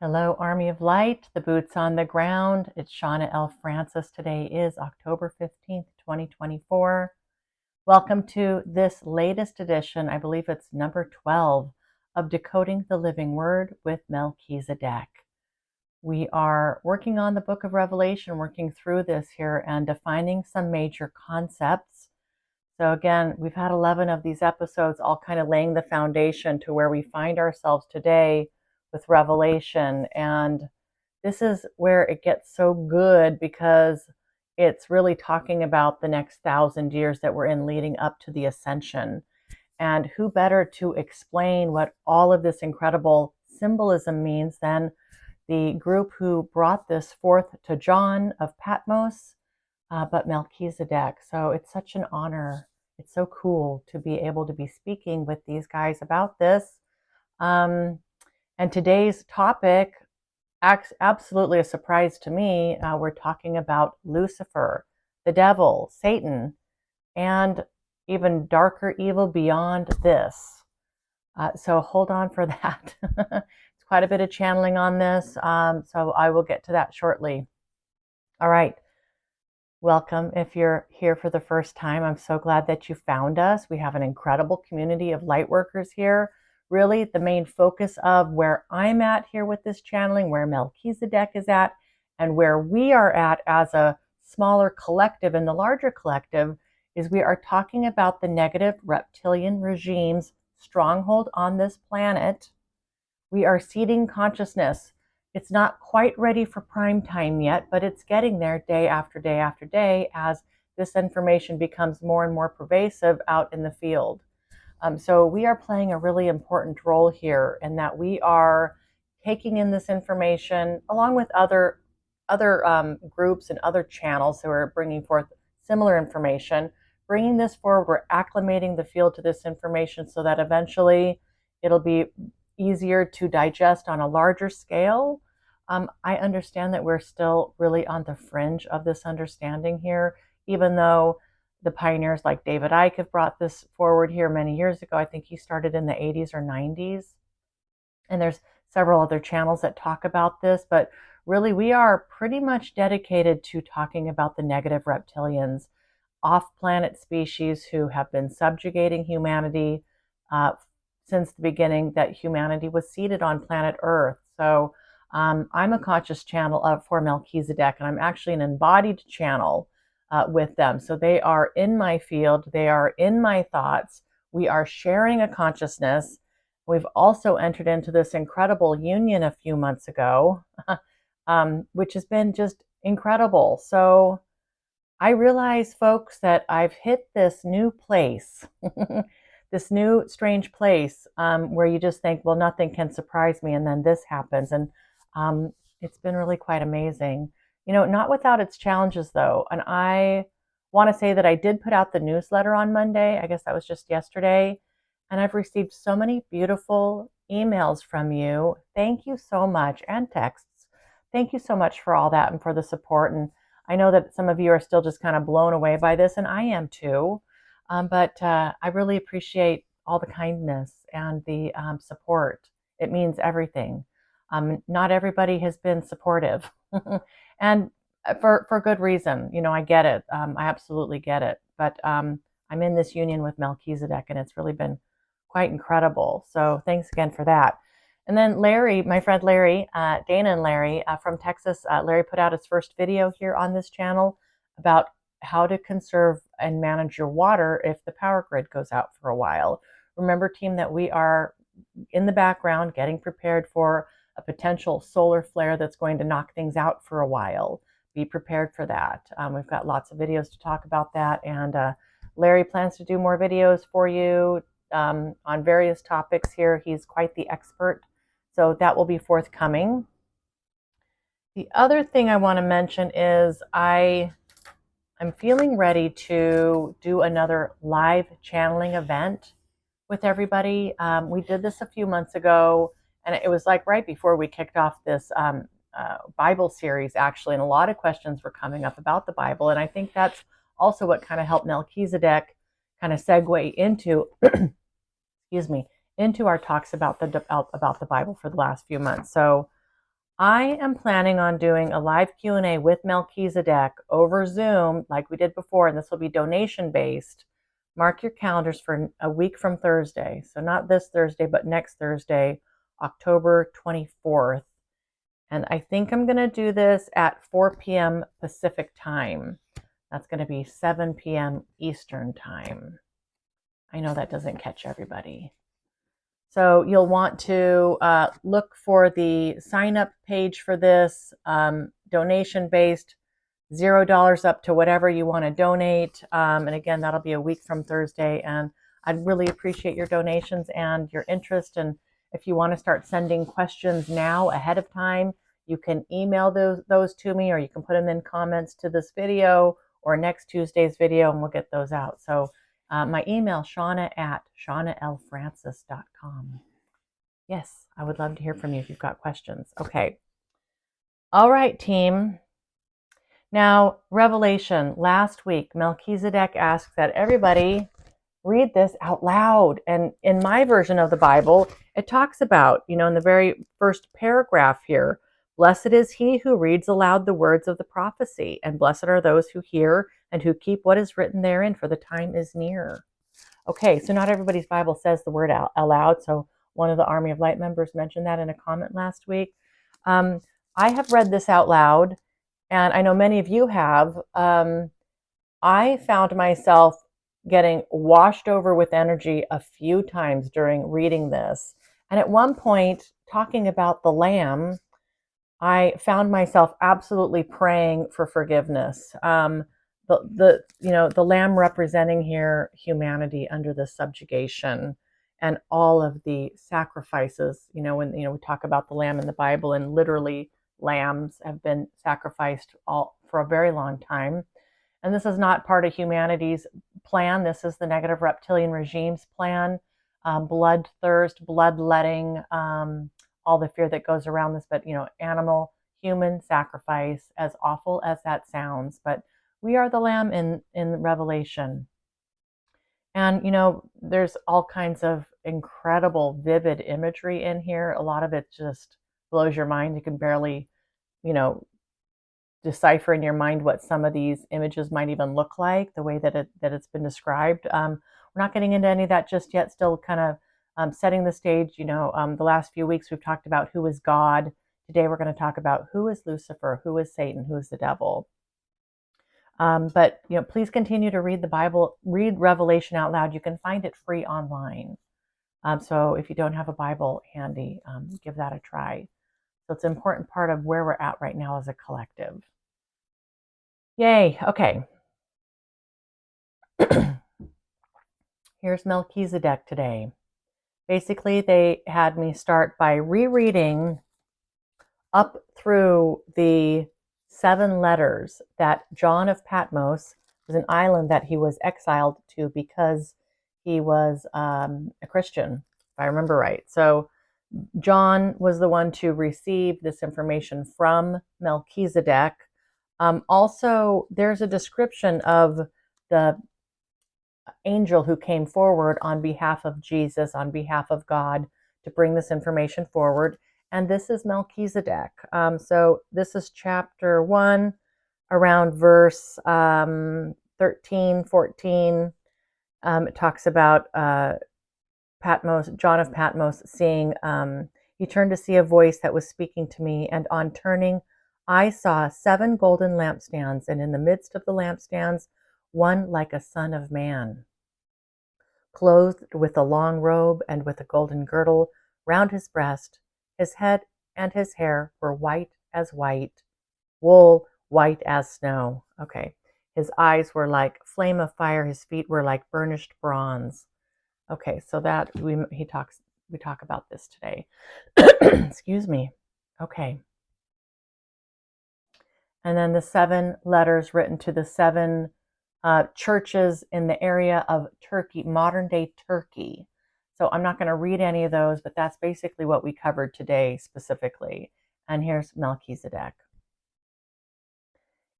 Hello, Army of Light, the boots on the ground. It's Shawna L. Francis. Today is October 15th, 2024. Welcome to this latest edition, I believe it's number 12, of Decoding the Living Word with Melchizedek. We are working on the book of Revelation, working through this here and defining some major concepts. So again, we've had 11 of these episodes, all kind of laying the foundation to where we find ourselves today with Revelation. And this is where it gets so good because it's really talking about the next 1,000 years that we're in leading up to the ascension. And who better to explain what all of this incredible symbolism means than the group who brought this forth to John of Patmos, but Melchizedek. So it's such an honor. It's so cool to be able to be speaking with these guys about this. And today's topic, absolutely a surprise to me, we're talking about Lucifer, the devil, Satan, and even darker evil beyond this. So hold on for that. It's quite a bit of channeling on this, so I will get to that shortly. All right. Welcome if you're here for the first time. I'm so glad that you found us. We have an incredible community of light workers here. Really the main focus of where I'm at here with this channeling, where Melchizedek is at, and where we are at as a smaller collective and the larger collective is we are talking about the negative reptilian regime's stronghold on this planet. We are seeding consciousness. It's not quite ready for prime time yet, but it's getting there day after day after day as this information becomes more and more pervasive out in the field. So we are playing a really important role here in that we are taking in this information along with other groups and other channels who are bringing forth similar information, bringing this forward. We're acclimating the field to this information so that eventually it'll be easier to digest on a larger scale. I understand that we're still really on the fringe of this understanding here, even though the pioneers like David Icke have brought this forward here many years ago. I think he started in the 80s or 90s. And there's several other channels that talk about this, but really we are pretty much dedicated to talking about the negative reptilians, off-planet species who have been subjugating humanity since the beginning that humanity was seated on planet Earth. So I'm a conscious channel for Melchizedek, and I'm actually an embodied channel with them. So they are in my field. They are in my thoughts. We are sharing a consciousness. We've also entered into this incredible union a few months ago, which has been just incredible. So I realize, folks, that I've hit this new place, this new strange place where you just think, well, nothing can surprise me. And then this happens. And it's been really quite amazing. You know, not without its challenges, though. And I want to say that I did put out the newsletter on Monday. I guess that was just yesterday. And I've received so many beautiful emails from you. Thank you so much. And texts. Thank you so much for all that and for the support. And I know that some of you are still just kind of blown away by this, and I am too. But I really appreciate all the kindness and the support. It means everything. Not everybody has been supportive. And for good reason. You know, I get it. I absolutely get it. But I'm in this union with Melchizedek, and it's really been quite incredible. So thanks again for that. And then Larry, my friend Larry, Dana and Larry from Texas, Larry put out his first video here on this channel about how to conserve and manage your water if the power grid goes out for a while. Remember, team, that we are in the background getting prepared for a potential solar flare that's going to knock things out for a while. Be prepared for that. We've got lots of videos to talk about that, and Larry plans to do more videos for you on various topics here. He's quite the expert, so that will be forthcoming. The other thing I want to mention is I'm feeling ready to do another live channeling event with everybody. We did this a few months ago, and it was like right before we kicked off this Bible series, actually, and a lot of questions were coming up about the Bible. And I think that's also what kind of helped Melchizedek kind of segue into, excuse me, into our talks about the Bible for the last few months. So I am planning on doing a live Q&A with Melchizedek over Zoom like we did before, and this will be donation based. Mark your calendars for a week from Thursday. So not this Thursday, but next Thursday, October 24th. And I think I'm going to do this at 4 p.m. Pacific time. That's going to be 7 p.m. Eastern time. I know that doesn't catch everybody. So you'll want to look for the sign up page for this, donation based, $0 up to whatever you want to donate. And again, that'll be a week from Thursday. And I'd really appreciate your donations and your interest. And if you want to start sending questions now ahead of time, you can email those to me, or you can put them in comments to this video or next Tuesday's video, and we'll get those out. So my email, Shawna at shawnalfrancis.com. Yes, I would love to hear from you if you've got questions. Okay. All right, team. Now, Revelation. Last week, Melchizedek asked that everybody read this out loud. And in my version of the Bible, it talks about, in the very first paragraph here, blessed is he who reads aloud the words of the prophecy, and blessed are those who hear and who keep what is written therein, for the time is near. Okay, so not everybody's Bible says the word out aloud. So one of the Army of Light members mentioned that in a comment last week. I have read this out loud, and I know many of you have. I found myself getting washed over with energy a few times during reading this. And at one point, talking about the Lamb, I found myself absolutely praying for forgiveness. The Lamb representing here humanity under the subjugation and all of the sacrifices. When we talk about the Lamb in the Bible, and literally lambs have been sacrificed all for a very long time. And this is not part of humanity's plan. This is the negative reptilian regime's plan. Bloodthirst, bloodletting, all the fear that goes around this. But, animal, human sacrifice, as awful as that sounds. But we are the Lamb in Revelation. And, there's all kinds of incredible, vivid imagery in here. A lot of it just blows your mind. You can barely, decipher in your mind what some of these images might even look like, the way that it's been described. We're not getting into any of that just yet, still kind of setting the stage. The last few weeks we've talked about who is God. Today we're going to talk about who is Lucifer, who is Satan, who is the devil. But please continue to read the Bible, read Revelation out loud. You can find it free online. So if you don't have a Bible handy, give that a try. So it's an important part of where we're at right now as a collective. Yay. Okay. Here's Melchizedek today. Basically, they had me start by rereading up through the 7 letters that John of Patmos, was an island that he was exiled to because he was a Christian, if I remember right. So John was the one to receive this information from Melchizedek. Also, there's a description of the angel who came forward on behalf of Jesus, on behalf of God, to bring this information forward. And this is Melchizedek. So this is chapter 1, around verse 13, 14. It talks about Patmos, John of Patmos, seeing, he turned to see a voice that was speaking to me, and on turning, I saw 7 golden lampstands, and in the midst of the lampstands, one like a son of man, clothed with a long robe and with a golden girdle round his breast. His head and his hair were white as white, wool white as snow. Okay. His eyes were like flame of fire. His feet were like burnished bronze. Okay, so that we talk about this today. Excuse me. Okay. And then the 7 letters written to the 7 churches in the area of Turkey, modern day Turkey. So I'm not going to read any of those, but that's basically what we covered today specifically. And here's Melchizedek.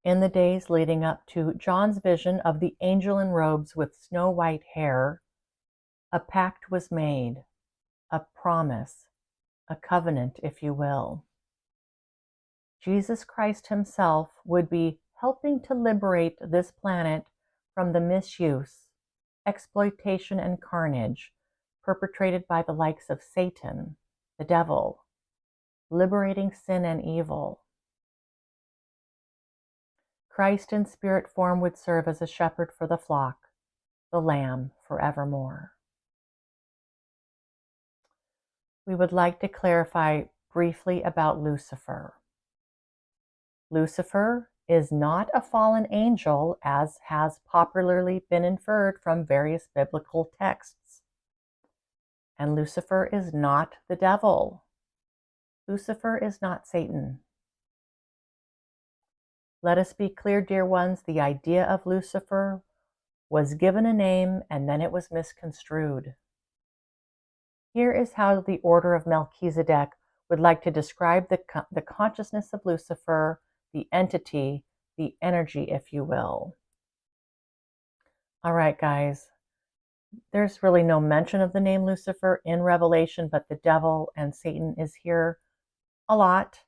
In the days leading up to John's vision of the angel in robes with snow white hair, a pact was made, a promise, a covenant, if you will. Jesus Christ himself would be helping to liberate this planet from the misuse, exploitation, and carnage perpetrated by the likes of Satan, the devil, liberating sin and evil. Christ in spirit form would serve as a shepherd for the flock, the Lamb forevermore. We would like to clarify briefly about Lucifer. Lucifer is not a fallen angel, as has popularly been inferred from various biblical texts. And Lucifer is not the devil. Lucifer is not Satan. Let us be clear, dear ones, the idea of Lucifer was given a name and then it was misconstrued. Here is how the Order of Melchizedek would like to describe the consciousness of Lucifer, the entity, the energy, if you will. All right, guys, there's really no mention of the name Lucifer in Revelation, but the devil and Satan is here a lot.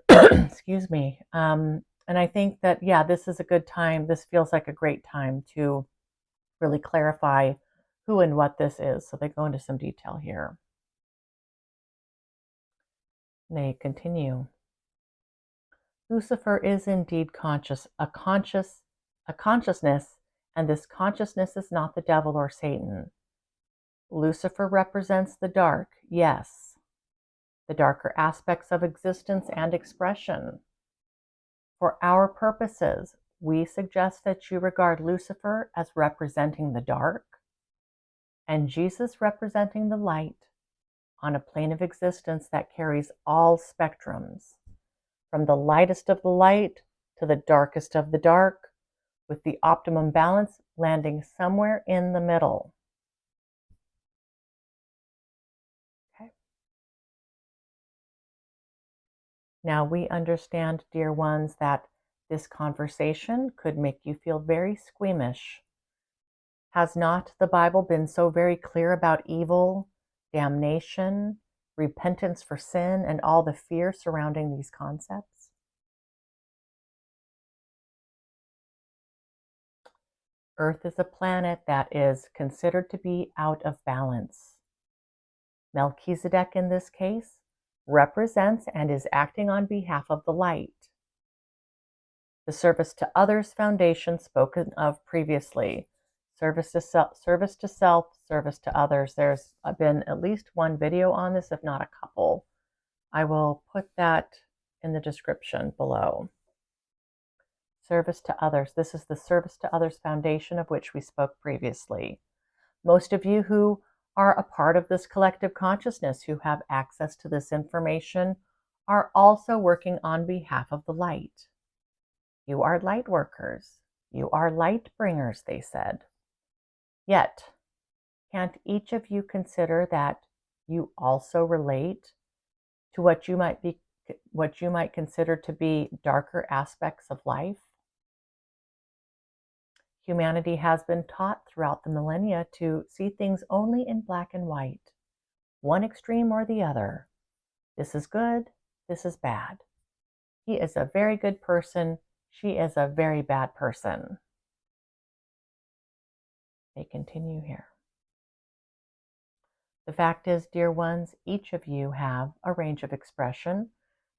Excuse me. And I think that, yeah, this is a good time. This feels like a great time to really clarify who and what this is. So they go into some detail here. They continue. Lucifer is indeed a consciousness, and this consciousness is not the devil or Satan. Lucifer represents the dark, yes, the darker aspects of existence and expression. For our purposes, we suggest that you regard Lucifer as representing the dark and Jesus representing the light on a plane of existence that carries all spectrums, from the lightest of the light to the darkest of the dark, with the optimum balance landing somewhere in the middle. Okay. Now we understand, dear ones, that this conversation could make you feel very squeamish. Has not the Bible been so very clear about evil, damnation, repentance for sin, and all the fear surrounding these concepts? Earth is a planet that is considered to be out of balance. Melchizedek, in this case, represents and is acting on behalf of the light. The service to others foundation spoken of previously. Service to self, service to others. There's been at least one video on this, if not a couple. I will put that in the description below. Service to others. This is the Service to Others Foundation of which we spoke previously. Most of you who are a part of this collective consciousness, who have access to this information, are also working on behalf of the light. You are light workers. You are light bringers, they said. Yet, can't each of you consider that you also relate to what you might consider to be darker aspects of life? Humanity has been taught throughout the millennia to see things only in black and white, one extreme or the other. This is good, this is bad. He is a very good person, she is a very bad person. They continue here. The fact is, dear ones, each of you have a range of expression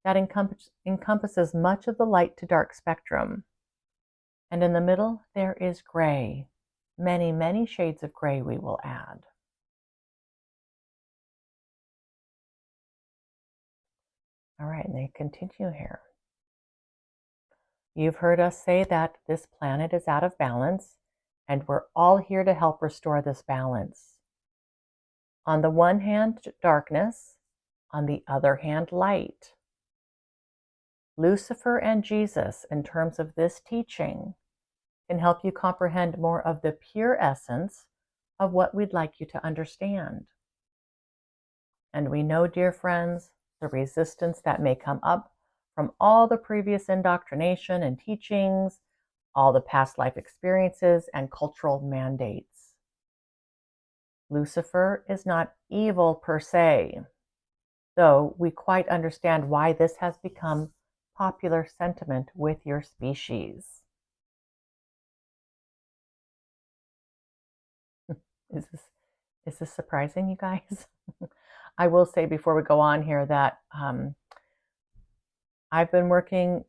that encompasses much of the light to dark spectrum. And in the middle, there is gray. Many, many shades of gray, we will add. All right, and they continue here. You've heard us say that this planet is out of balance, and we're all here to help restore this balance. On the one hand, darkness, on the other hand, light. Lucifer and Jesus, in terms of this teaching, can help you comprehend more of the pure essence of what we'd like you to understand. And we know, dear friends, the resistance that may come up from all the previous indoctrination and teachings, all the past life experiences and cultural mandates. Lucifer is not evil per se, though we quite understand why this has become popular sentiment with your species. Is this surprising, you guys? I will say before we go on here that I've been working,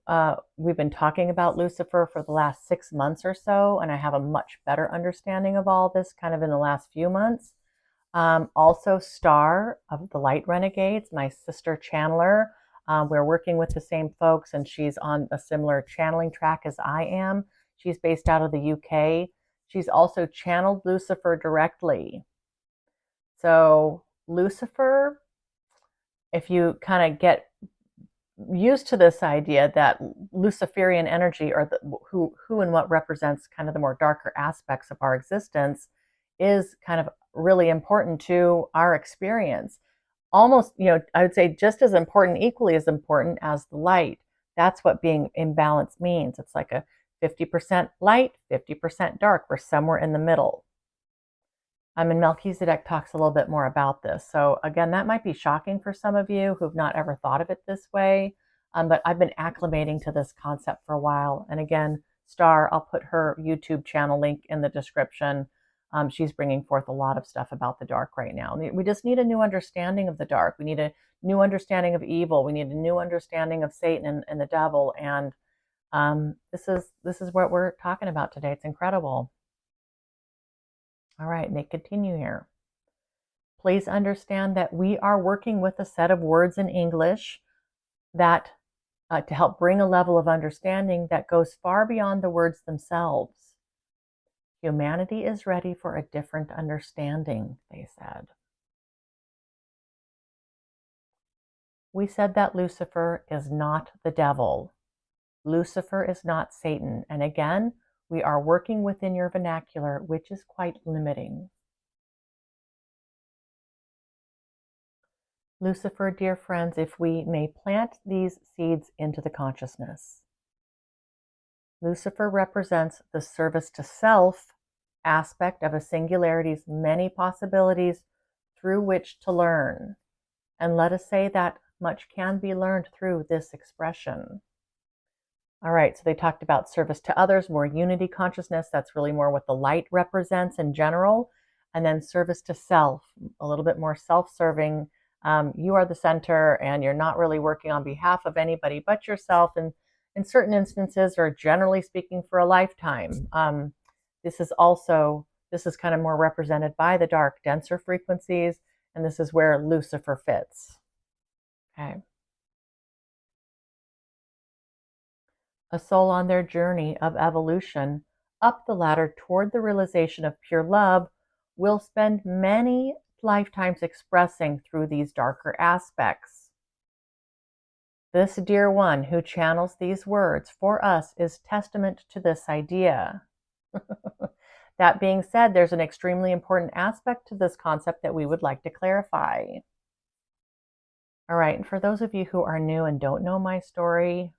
we've been talking about Lucifer for the last 6 months or so, and I have a much better understanding of all this kind of in the last few months. Also, Star of the Light Renegades, my sister channeler. We're working with the same folks, and she's on a similar channeling track as I am. She's based out of the UK. She's also channeled Lucifer directly. So, Lucifer, if you kind of get used to this idea that Luciferian energy, or who and what represents kind of the more darker aspects of our existence, is kind of really important to our experience. Almost, I would say just as important, equally as important as the light. That's what being in balance means. It's like a 50% light, 50% dark. We're somewhere in the middle. And Melchizedek talks a little bit more about this. So again, that might be shocking for some of you who've not ever thought of it this way. But I've been acclimating to this concept for a while. And again, Star, I'll put her YouTube channel link in the description. She's bringing forth a lot of stuff about the dark right now. We just need a new understanding of the dark. We need a new understanding of evil. We need a new understanding of Satan and the devil. And this is what we're talking about today. It's incredible. All right, and they continue here. Please understand that we are working with a set of words in English that to help bring a level of understanding that goes far beyond the words themselves. Humanity is ready for a different understanding, they said. We said that Lucifer is not the devil. Lucifer is not Satan. And again, we are working within your vernacular, which is quite limiting. Lucifer, dear friends, if we may plant these seeds into the consciousness. Lucifer represents the service to self aspect of a singularity's many possibilities through which to learn. And let us say that much can be learned through this expression. All right, so they talked about service to others, more unity consciousness. That's really more what the light represents in general. And then service to self, a little bit more self-serving. You are the center, and you're not really working on behalf of anybody but yourself. And in certain instances, or generally speaking, for a lifetime. This is kind of more represented by the dark, denser frequencies. And this is where Lucifer fits. Okay. A soul on their journey of evolution up the ladder toward the realization of pure love will spend many lifetimes expressing through these darker aspects. This dear one who channels these words for us is testament to this idea. That being said, there's an extremely important aspect to this concept that we would like to clarify. All right, and for those of you who are new and don't know my story,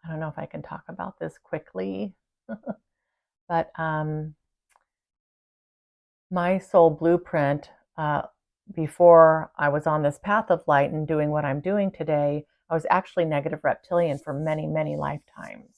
I don't know if I can talk about this quickly, but my soul blueprint, before I was on this path of light and doing what I'm doing today, I was actually negative reptilian for many, many lifetimes.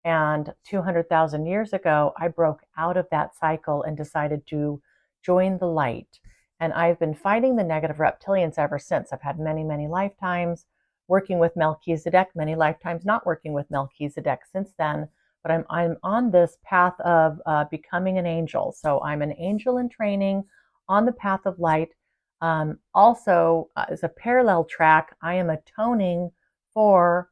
And 200,000 years ago, I broke out of that cycle and decided to join the light. And I've been fighting the negative reptilians ever since. I've had many, many lifetimes working with Melchizedek, many lifetimes not working with Melchizedek since then, but I'm on this path of becoming an angel. So I'm an angel in training on the path of light. Also, as a parallel track, I am atoning for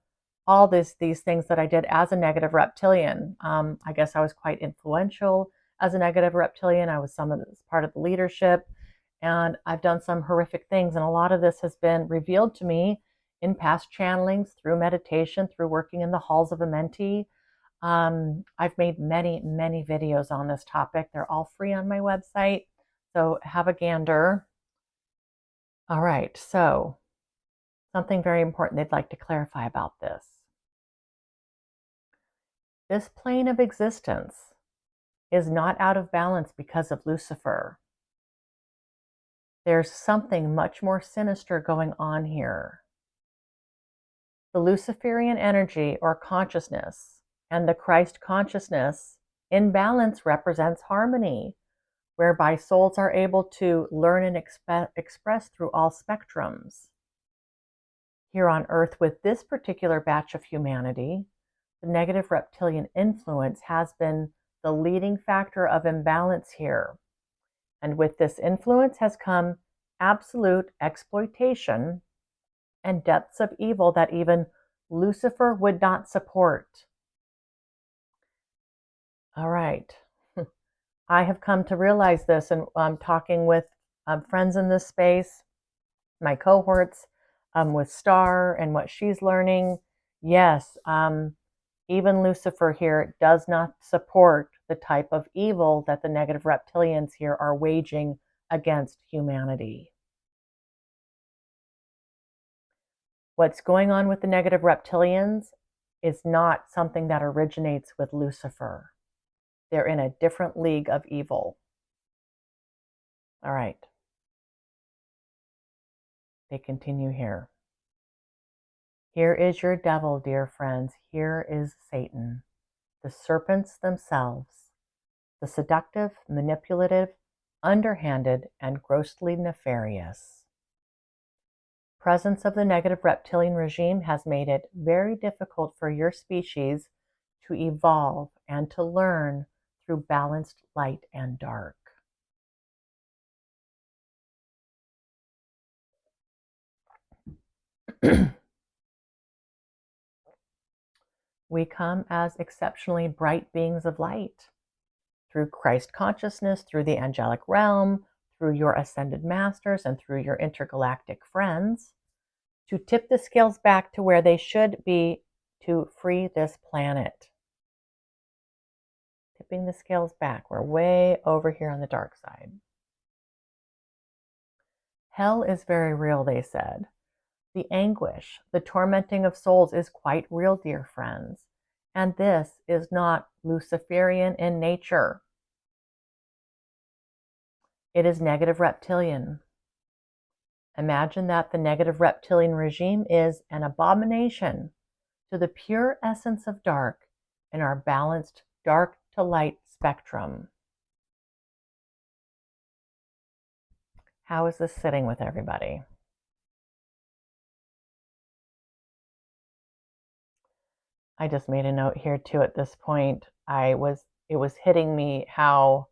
all these things that I did as a negative reptilian. I guess I was quite influential as a negative reptilian. I was part of the leadership, and I've done some horrific things. And a lot of this has been revealed to me in past channelings, through meditation, through working in the halls of a mentee. I've made many, many videos on this topic. They're all free on my website, so have a gander. All right, so something very important they'd like to clarify about this. This plane of existence is not out of balance because of Lucifer. There's something much more sinister going on here. The Luciferian energy or consciousness and the Christ consciousness in balance represents harmony, whereby souls are able to learn and express through all spectrums. Here on Earth, with this particular batch of humanity, the negative reptilian influence has been the leading factor of imbalance here. And with this influence has come absolute exploitation and depths of evil that even Lucifer would not support. All right. I have come to realize this, and I'm talking with friends in this space, my cohorts, with Star and what she's learning. Yes, even Lucifer here does not support the type of evil that the negative reptilians here are waging against humanity. What's going on with the negative reptilians is not something that originates with Lucifer. They're in a different league of evil. All right. They continue here. Here is your devil, dear friends. Here is Satan, the serpents themselves, the seductive, manipulative, underhanded, and grossly nefarious. Presence of the negative reptilian regime has made it very difficult for your species to evolve and to learn through balanced light and dark. We come as exceptionally bright beings of light through Christ consciousness, through the angelic realm, through your ascended masters, and through your intergalactic friends, to tip the scales back to where they should be to free this planet. Tipping the scales back. We're way over here on the dark side. Hell is very real, they said. The anguish, the tormenting of souls is quite real, dear friends. And this is not Luciferian in nature. It is negative reptilian. Imagine that the negative reptilian regime is an abomination to the pure essence of dark in our balanced dark to light spectrum. How is this sitting with everybody? I just made a note here too at this point. It was hitting me how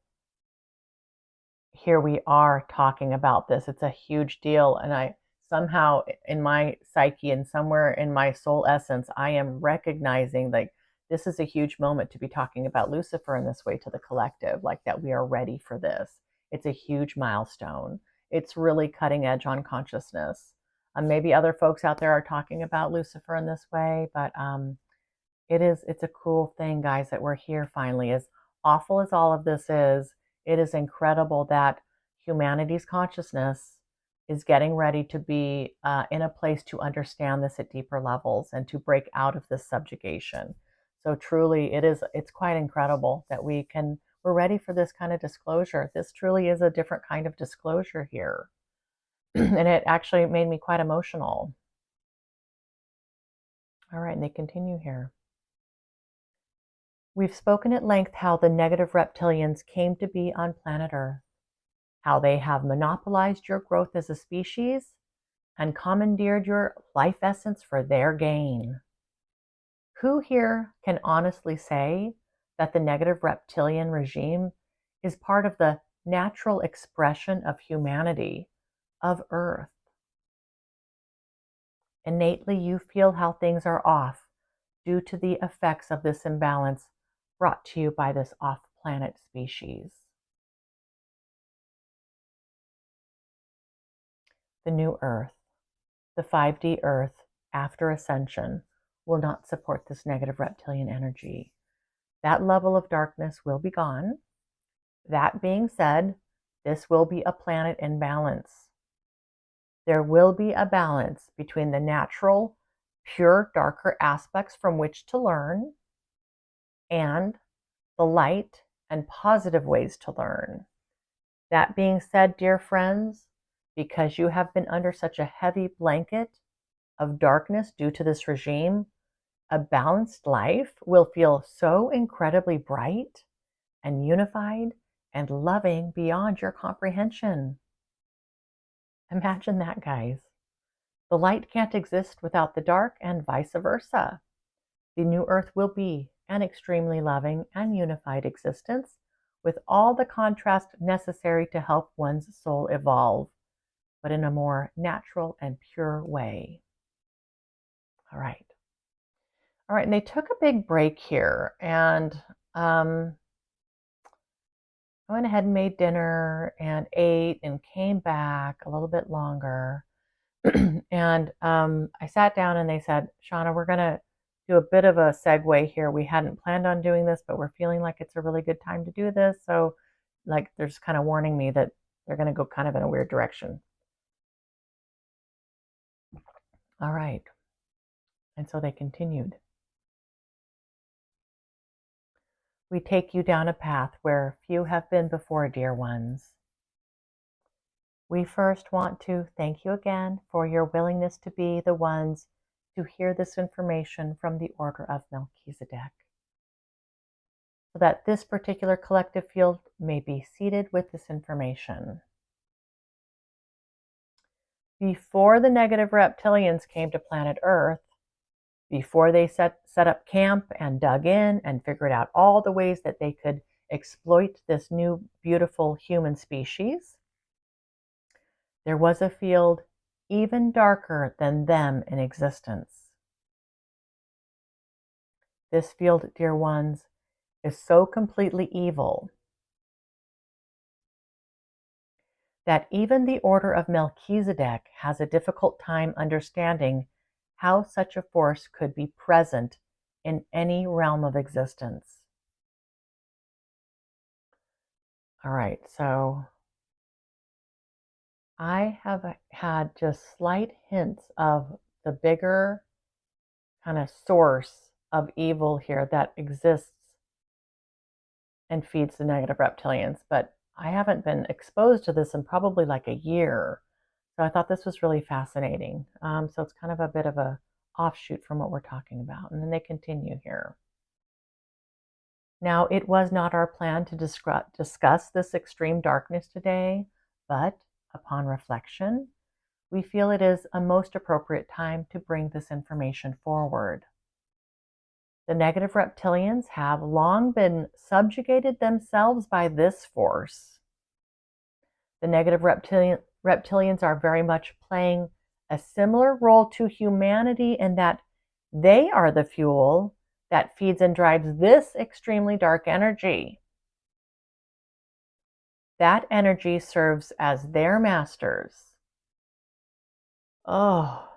here we are talking about this. It's a huge deal. And I somehow in my psyche and somewhere in my soul essence, I am recognizing like this is a huge moment to be talking about Lucifer in this way to the collective, like that we are ready for this. It's a huge milestone. It's really cutting edge on consciousness. Maybe other folks out there are talking about Lucifer in this way, but it's a cool thing, guys, that we're here finally. As awful as all of this is, it is incredible that humanity's consciousness is getting ready to be in a place to understand this at deeper levels and to break out of this subjugation. So truly, it's quite incredible that we're ready for this kind of disclosure. This truly is a different kind of disclosure here. And it actually made me quite emotional. All right, and they continue here. We've spoken at length how the negative reptilians came to be on planet Earth, how they have monopolized your growth as a species and commandeered your life essence for their gain. Who here can honestly say that the negative reptilian regime is part of the natural expression of humanity, of Earth? Innately, you feel how things are off due to the effects of this imbalance brought to you by this off-planet species. The new Earth, the 5D Earth after ascension, will not support this negative reptilian energy. That level of darkness will be gone. That being said, this will be a planet in balance. There will be a balance between the natural, pure, darker aspects from which to learn and the light and positive ways to learn. That being said, dear friends, because you have been under such a heavy blanket of darkness due to this regime, a balanced life will feel so incredibly bright and unified and loving beyond your comprehension. Imagine that, guys. The light can't exist without the dark, and vice versa. The new earth will be an extremely loving and unified existence with all the contrast necessary to help one's soul evolve, but in a more natural and pure way. All right. All right, and they took a big break here, and I went ahead and made dinner and ate and came back a little bit longer. And I sat down and they said, Shawna, we're going to do a bit of a segue here. We hadn't planned on doing this, but we're feeling like it's a really good time to do this. So, like, they're just kind of warning me that they're going to go kind of in a weird direction. All right. And so they continued. We take you down a path where few have been before, dear ones. We first want to thank you again for your willingness to be the ones to hear this information from the Order of Melchizedek, so that this particular collective field may be seated with this information. Before the negative reptilians came to planet Earth, before they set up camp and dug in and figured out all the ways that they could exploit this new beautiful human species, there was a field even darker than them in existence. This field, dear ones, is so completely evil that even the Order of Melchizedek has a difficult time understanding how such a force could be present in any realm of existence. All right, so I have had just slight hints of the bigger kind of source of evil here that exists and feeds the negative reptilians, but I haven't been exposed to this in probably like a year. So I thought this was really fascinating. So it's kind of a bit of a offshoot from what we're talking about. And then they continue here. Now, it was not our plan to discuss this extreme darkness today, but upon reflection, we feel it is a most appropriate time to bring this information forward. The negative reptilians have long been subjugated themselves by this force. The negative reptilians are very much playing a similar role to humanity in that they are the fuel that feeds and drives this extremely dark energy. That energy serves as their masters. Oh.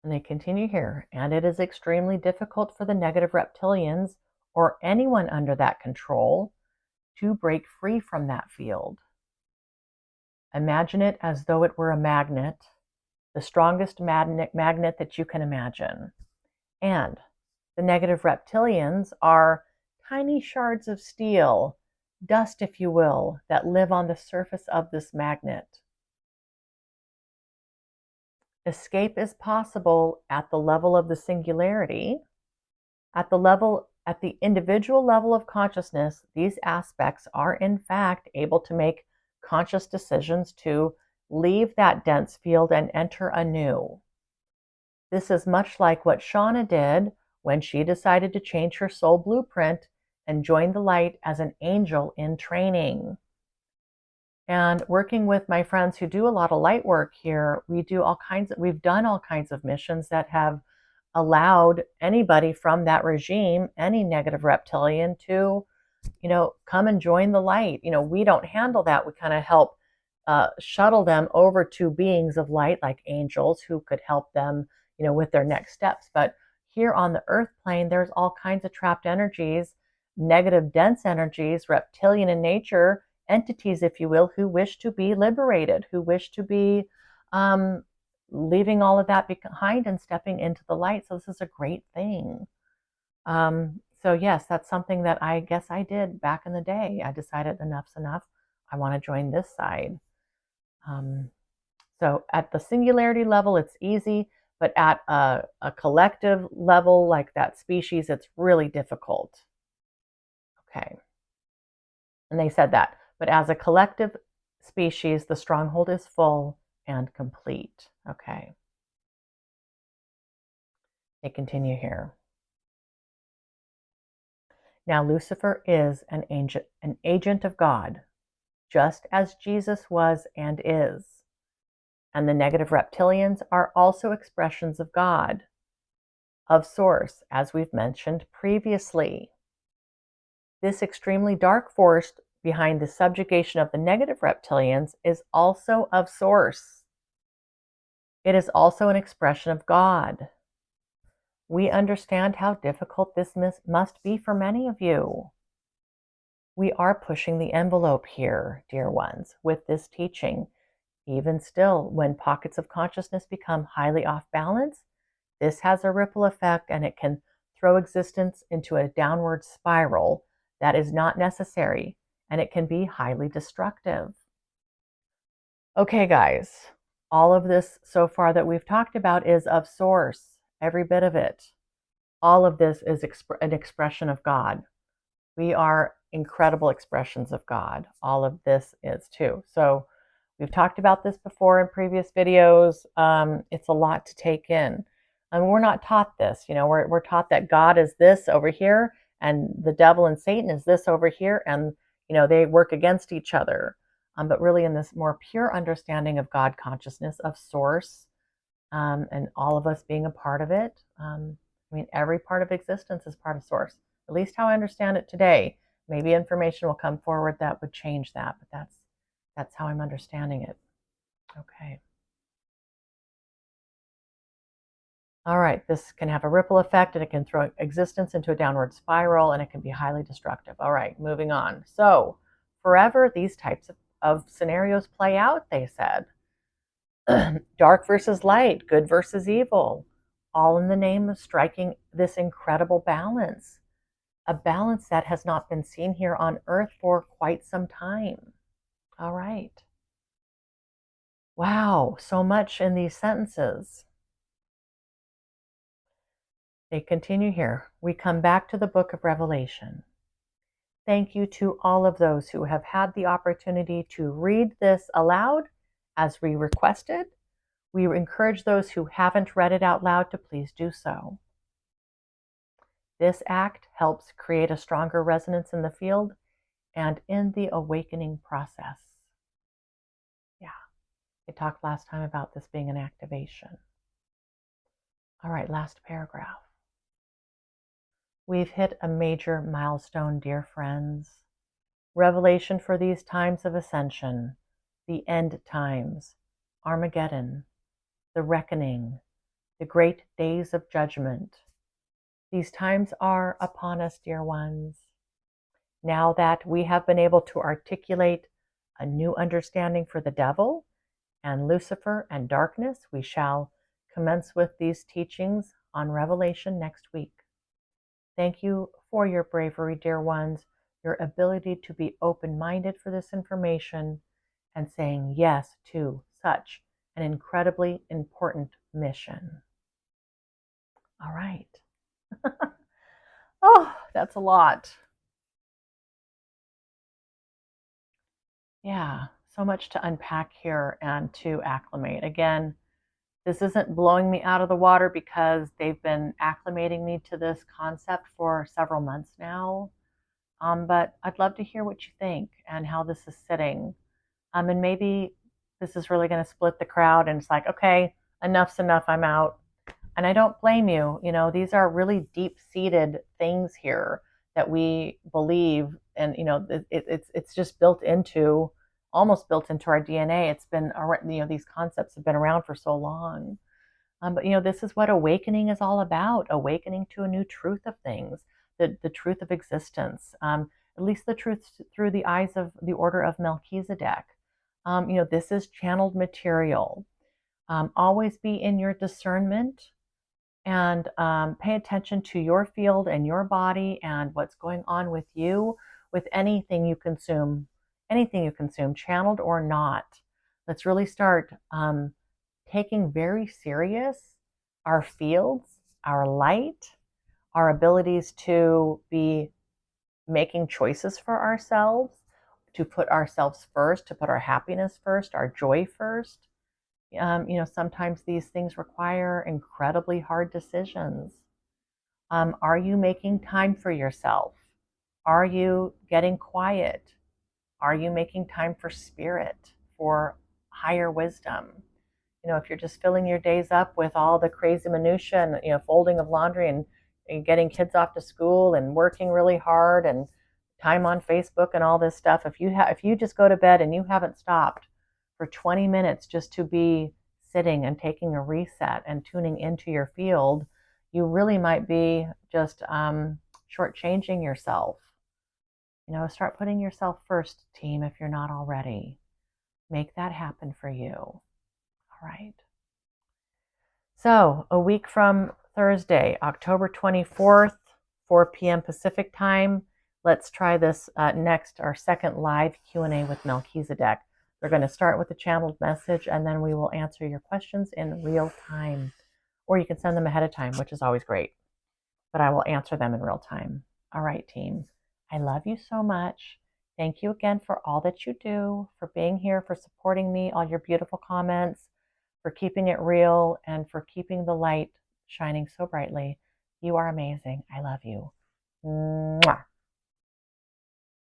And they continue here, and it is extremely difficult for the negative reptilians or anyone under that control to break free from that field. Imagine it as though it were a magnet, the strongest magnet that you can imagine. And the negative reptilians are tiny shards of steel, dust if you will, that live on the surface of this magnet. Escape is possible at the level of the singularity. At the individual level of consciousness, these aspects are in fact able to make conscious decisions to leave that dense field and enter a new. This is much like what Shawna did when she decided to change her soul blueprint and join the light as an angel in training. And working with my friends who do a lot of light work here, we've done all kinds of missions that have allowed anybody from that regime, any negative reptilian, to, come and join the light. We don't handle that. We kind of help shuttle them over to beings of light like angels who could help them, with their next steps. But here on the earth plane, there's all kinds of trapped energies, negative dense energies, reptilian in nature, entities, if you will, who wish to be liberated, who wish to be leaving all of that behind and stepping into the light. So this is a great thing. So yes, that's something that I guess I did back in the day. I decided enough's enough. I want to join this side. So at the singularity level, it's easy, but at a collective level, like that species, it's really difficult. Okay. And they said that. But as a collective species, the stronghold is full and complete. Okay. They continue here. Now, Lucifer is an agent of God, just as Jesus was and is. And the negative reptilians are also expressions of God, of Source, as we've mentioned previously. This extremely dark force behind the subjugation of the negative reptilians is also of Source. It is also an expression of God. We understand how difficult this must be for many of you. We are pushing the envelope here, dear ones, with this teaching. Even still, when pockets of consciousness become highly off balance, this has a ripple effect and it can throw existence into a downward spiral that is not necessary, and it can be highly destructive. Okay, guys, all of this so far that we've talked about is of Source, every bit of it. All of this is an expression of God. We are incredible expressions of God. All of this is too. So we've talked about this before in previous videos. It's a lot to take in. We're not taught this. We're taught that God is this over here, and the devil and Satan is this over here, and they work against each other. But really, in this more pure understanding of God consciousness, of Source, and all of us being a part of it. Every part of existence is part of Source. At least how I understand it today. Maybe information will come forward that would change that, but that's how I'm understanding it. Okay. All right, this can have a ripple effect, and it can throw existence into a downward spiral, and it can be highly destructive. All right, moving on. So forever, these types of scenarios play out, they said. Dark versus light, good versus evil, all in the name of striking this incredible balance. A balance that has not been seen here on Earth for quite some time. All right. Wow, so much in these sentences. They continue here. We come back to the book of Revelation. Thank you to all of those who have had the opportunity to read this aloud as we requested. We encourage those who haven't read it out loud to please do so. This act helps create a stronger resonance in the field and in the awakening process. Yeah, I talked last time about this being an activation. All right, last paragraph. We've hit a major milestone, dear friends. Revelation for these times of ascension, the end times, Armageddon, the reckoning, the great days of judgment. These times are upon us, dear ones. Now that we have been able to articulate a new understanding for the devil and Lucifer and darkness, we shall commence with these teachings on Revelation next week. Thank you for your bravery, dear ones, your ability to be open-minded for this information and saying yes to such an incredibly important mission. All right. Oh, that's a lot. Yeah, so much to unpack here and to acclimate. Again, this isn't blowing me out of the water because they've been acclimating me to this concept for several months now. But I'd love to hear what you think and how this is sitting. And maybe this is really going to split the crowd and it's like, okay, enough's enough, I'm out. And I don't blame you. These are really deep-seated things here that we believe, and it's just almost built into our DNA. It's been, these concepts have been around for so long. But this is what awakening is all about: awakening to a new truth of things, the truth of existence, at least the truth through the eyes of the Order of Melchizedek. This is channeled material. Always be in your discernment and pay attention to your field and your body and what's going on with you with anything you consume, channeled or not. Let's really start taking very serious our fields, our light, our abilities to be making choices for ourselves, to put ourselves first, to put our happiness first, our joy first. Sometimes these things require incredibly hard decisions. Are you making time for yourself? Are you getting quiet? Are you making time for spirit, for higher wisdom? If you're just filling your days up with all the crazy minutia and, folding of laundry and getting kids off to school and working really hard and time on Facebook and all this stuff, if you just go to bed and you haven't stopped for 20 minutes just to be sitting and taking a reset and tuning into your field, you really might be just shortchanging yourself. Start putting yourself first, team, if you're not already. Make that happen for you. All right. So a week from Thursday, October 24th, 4 p.m. Pacific time, let's try this next, our second live Q&A with Melchizedek. We're going to start with a channeled message, and then we will answer your questions in real time. Or you can send them ahead of time, which is always great. But I will answer them in real time. All right, team. I love you so much. Thank you again for all that you do, for being here, for supporting me, all your beautiful comments, for keeping it real, and for keeping the light shining so brightly. You are amazing. I love you. Mwah.